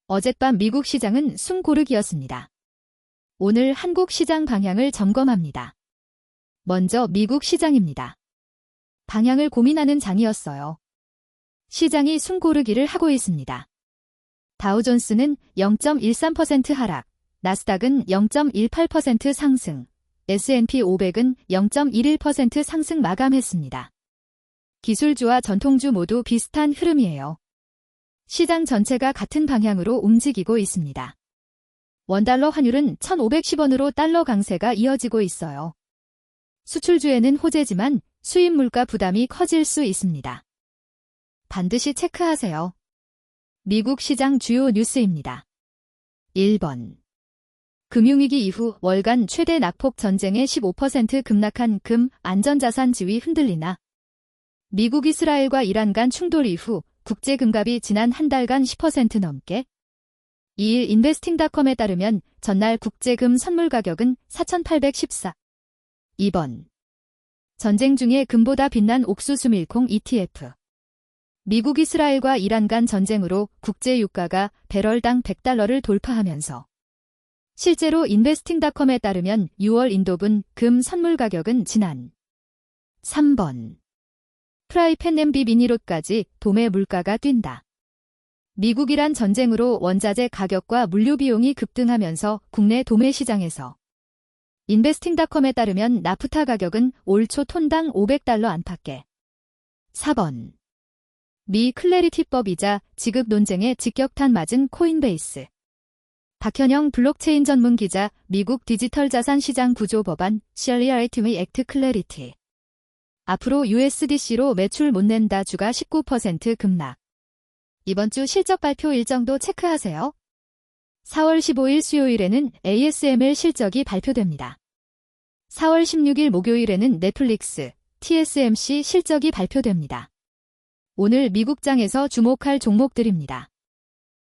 어젯밤 미국 시장은 숨고르기였습니다. 오늘 한국 시장 방향을 점검합니다. 먼저 미국 시장입니다. 방향을 고민하는 장이었어요. 시장이 숨고르기를 하고 있습니다. 다우존스는 0.13% 하락, 나스닥은 0.18% 상승, S&P 500은 0.11% 상승 마감했습니다. 기술주와 전통주 모두 비슷한 흐름이에요. 시장 전체가 같은 방향으로 움직이고 있습니다. 원달러 환율은 1,510원으로 달러 강세가 이어지고 있어요. 수출주에는 호재지만 수입 물가 부담이 커질 수 있습니다. 반드시 체크하세요. 미국 시장 주요 뉴스입니다. 1번. 금융위기 이후 월간 최대 낙폭 전쟁에 15% 급락한 금, 안전자산 지위 흔들리나. 미국 이스라엘과 이란 간 충돌 이후 국제금값이 지난 한 달간 10% 넘게. 2일 인베스팅닷컴에 따르면 전날 국제금 선물 가격은 4,814. 2번. 전쟁 중에 금보다 빛난 옥수수 밀콩 ETF. 미국 이스라엘과 이란 간 전쟁으로 국제 유가가 배럴당 100달러를 돌파하면서 실제로 인베스팅닷컴에 따르면 6월 인도분 금 선물 가격은 지난 3번. 프라이팬 냄비 미니롯까지 도매 물가가 뛴다. 미국 이란 전쟁으로 원자재 가격과 물류 비용이 급등하면서 국내 도매 시장에서 인베스팅닷컴에 따르면 나프타 가격은 올 초 톤당 500달러 안팎에. 4번. 미 클래리티법이자 지급 논쟁에 직격탄 맞은 코인베이스. 박현영 블록체인 전문 기자, 미국 디지털 자산 시장 구조 법안 Clarity 액트 클래리티. 앞으로 USDC로 매출 못 낸다 주가 19% 급락. 이번 주 실적 발표 일정도 체크하세요. 4월 15일 수요일에는 ASML 실적이 발표됩니다. 4월 16일 목요일에는 넷플릭스, TSMC 실적이 발표됩니다. 오늘 미국장에서 주목할 종목들입니다.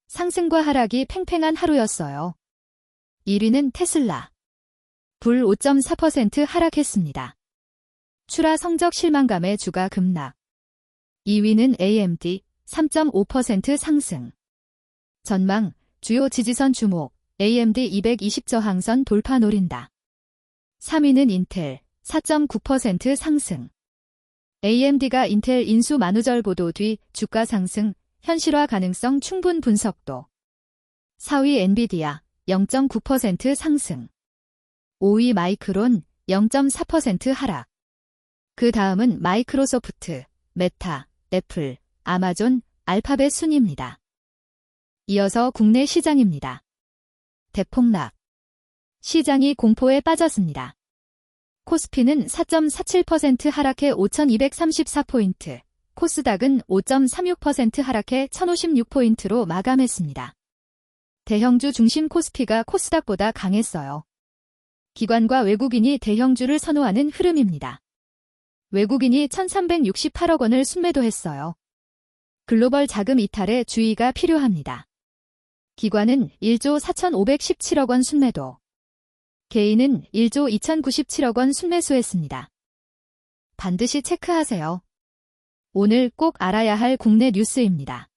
상승과 하락이 팽팽한 하루였어요. 1위는 테슬라. 불 5.4% 하락했습니다. 출하 성적 실망감에 주가 급락. 2위는 AMD 3.5% 상승. 전망, 주요 지지선 주목, AMD 220 저항선 돌파 노린다. 3위는 인텔 4.9% 상승. AMD가 인텔 인수 만우절 보도 뒤 주가 상승, 현실화 가능성 충분 분석도. 4위 엔비디아 0.9% 상승. 5위 마이크론 0.4% 하락. 그 다음은 마이크로소프트, 메타, 애플, 아마존, 알파벳 순입니다. 이어서 국내 시장입니다. 대폭락. 시장이 공포에 빠졌습니다. 코스피는 4.47% 하락해 5,234포인트, 코스닥은 5.36% 하락해 1,056포인트로 마감했습니다. 대형주 중심 코스피가 코스닥보다 강했어요. 기관과 외국인이 대형주를 선호하는 흐름입니다. 외국인이 1,368억 원을 순매도했어요. 글로벌 자금 이탈에 주의가 필요합니다. 기관은 1조 4,517억 원 순매도. 개인은 1조 2,097억 원 순매수했습니다. 반드시 체크하세요. 오늘 꼭 알아야 할 국내 뉴스입니다.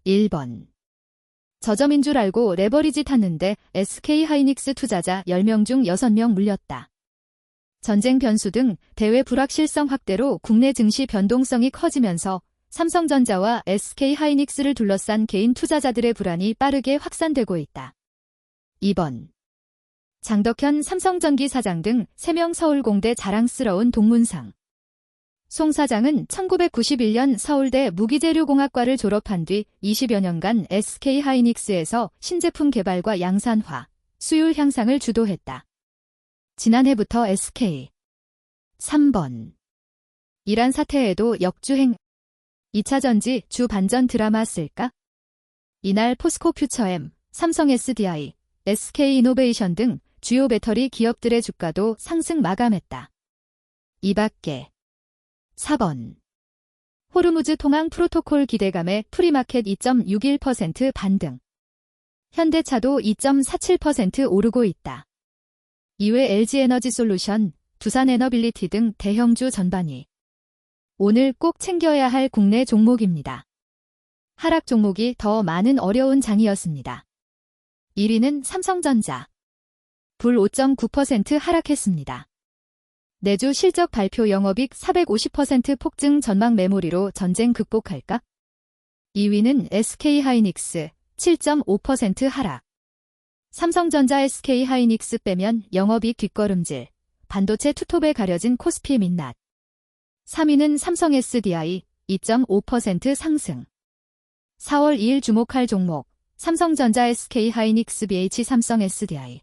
1번. 저점인 줄 알고 레버리지 탔는데 SK하이닉스 투자자 10명 중 6명 물렸다. 전쟁 변수 등 대외 불확실성 확대로 국내 증시 변동성이 커지면서 삼성전자와 SK하이닉스를 둘러싼 개인 투자자들의 불안이 빠르게 확산되고 있다. 2번. 장덕현 삼성전기 사장 등 3명 서울공대 자랑스러운 동문상. 송 사장은 1991년 서울대 무기재료공학과를 졸업한 뒤 20여 년간 SK하이닉스에서 신제품 개발과 양산화, 수율 향상을 주도했다. 지난해부터 SK. 3번. 이란 사태에도 역주행. 2차전지 주 반전 드라마 쓸까? 이날 포스코 퓨처엠, 삼성 SDI, SK이노베이션 등 주요 배터리 기업들의 주가도 상승 마감했다. 이 밖에 4번. 호르무즈 통항 프로토콜 기대감에 프리마켓 2.61% 반등. 현대차도 2.47% 오르고 있다. 이외 LG에너지솔루션, 두산에너빌리티 등 대형주 전반이 오늘 꼭 챙겨야 할 국내 종목입니다. 하락 종목이 더 많은 어려운 장이었습니다. 1위는 삼성전자. 불 5.9% 하락했습니다. 내주 실적 발표 영업이익 450% 폭증 전망 메모리로 전쟁 극복할까? 2위는 SK하이닉스 7.5% 하락. 삼성전자 SK하이닉스 빼면 영업이익 뒷걸음질, 반도체 투톱에 가려진 코스피 민낯. 3위는 삼성 SDI 2.5% 상승. 4월 2일 주목할 종목 삼성전자 SK하이닉스 BH 삼성 SDI.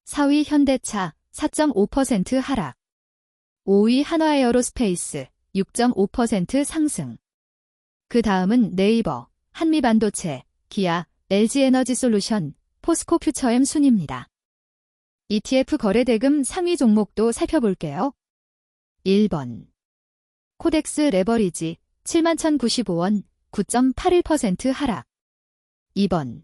4위 현대차 4.5% 하락. 5위 한화에어로스페이스 6.5% 상승. 그 다음은 네이버, 한미반도체, 기아, LG에너지솔루션, 포스코퓨처엠 순입니다. ETF 거래대금 상위 종목도 살펴볼게요. 1번 코덱스 레버리지 71,095원 9.81% 하락. 2번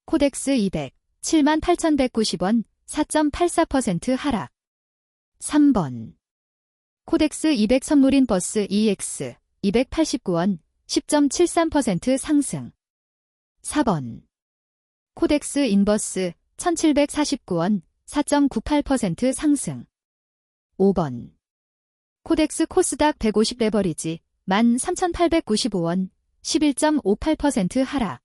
코덱스 200 78,190원 4.84% 하락. 3번 코덱스 200 선물인 버스 EX 289원 10.73% 상승. 4번 코덱스 인버스 1749원 4.98% 상승. 5번 코덱스 코스닥 150 레버리지 13,895원 11.58% 하락.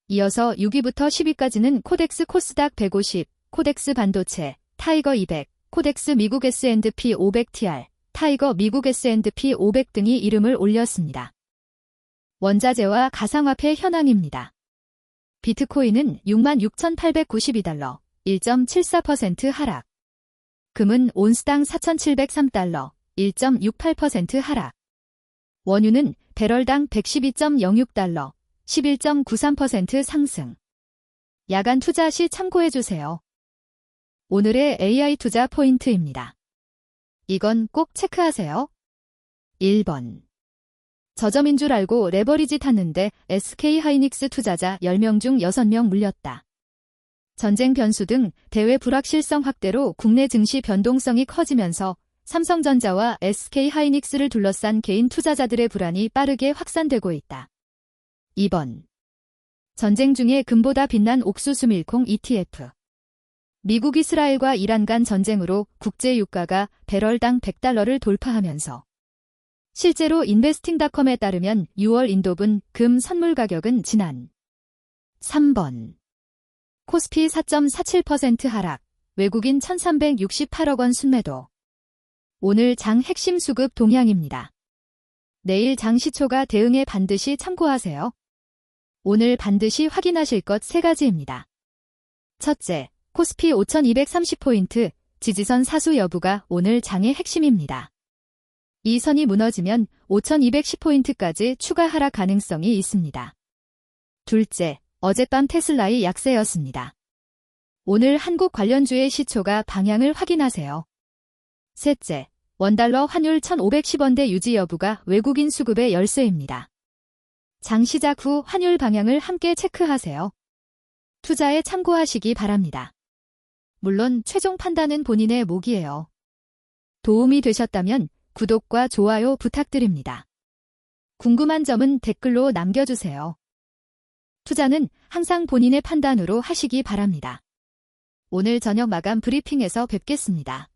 이어서 6위부터 10위까지는 코덱스 코스닥 150, 코덱스 반도체, 타이거 200, 코덱스 미국 S&P 500TR, 타이거 미국 S&P 500 등이 이름을 올렸습니다. 원자재와 가상화폐 현황입니다. 비트코인은 66,892달러, 1.74% 하락. 금은 온스당 4,703달러, 1.68% 하락. 원유는 배럴당 112.06달러, 11.93% 상승. 야간 투자 시 참고해주세요. 오늘의 AI 투자 포인트입니다. 이건 꼭 체크하세요. 1번. 저점인 줄 알고 레버리지 탔는데 SK하이닉스 투자자 10명 중 6명 물렸다. 전쟁 변수 등 대외 불확실성 확대로 국내 증시 변동성이 커지면서 삼성전자와 SK하이닉스를 둘러싼 개인 투자자들의 불안이 빠르게 확산되고 있다. 2번. 전쟁 중에 금보다 빛난 옥수수 밀콩 ETF. 미국 이스라엘과 이란 간 전쟁으로 국제 유가가 배럴당 100달러를 돌파하면서 실제로 인베스팅닷컴에 따르면 6월 인도분 금 선물 가격은 지난 3번. 코스피 4.47% 하락, 외국인 1,368억 원 순매도. 오늘 장 핵심 수급 동향입니다. 내일 장 시초가 대응에 반드시 참고하세요. 오늘 반드시 확인하실 것 3가지입니다. 첫째, 코스피 5,230포인트, 지지선 사수 여부가 오늘 장의 핵심입니다. 이 선이 무너지면 5,210포인트까지 추가 하락 가능성이 있습니다. 둘째, 어젯밤 테슬라의 약세였습니다. 오늘 한국 관련주의 시초가 방향을 확인하세요. 셋째, 원달러 환율 1,510원대 유지 여부가 외국인 수급의 열쇠입니다. 장 시작 후 환율 방향을 함께 체크하세요. 투자에 참고하시기 바랍니다. 물론 최종 판단은 본인의 몫이에요. 도움이 되셨다면 구독과 좋아요 부탁드립니다. 궁금한 점은 댓글로 남겨주세요. 투자는 항상 본인의 판단으로 하시기 바랍니다. 오늘 저녁 마감 브리핑에서 뵙겠습니다.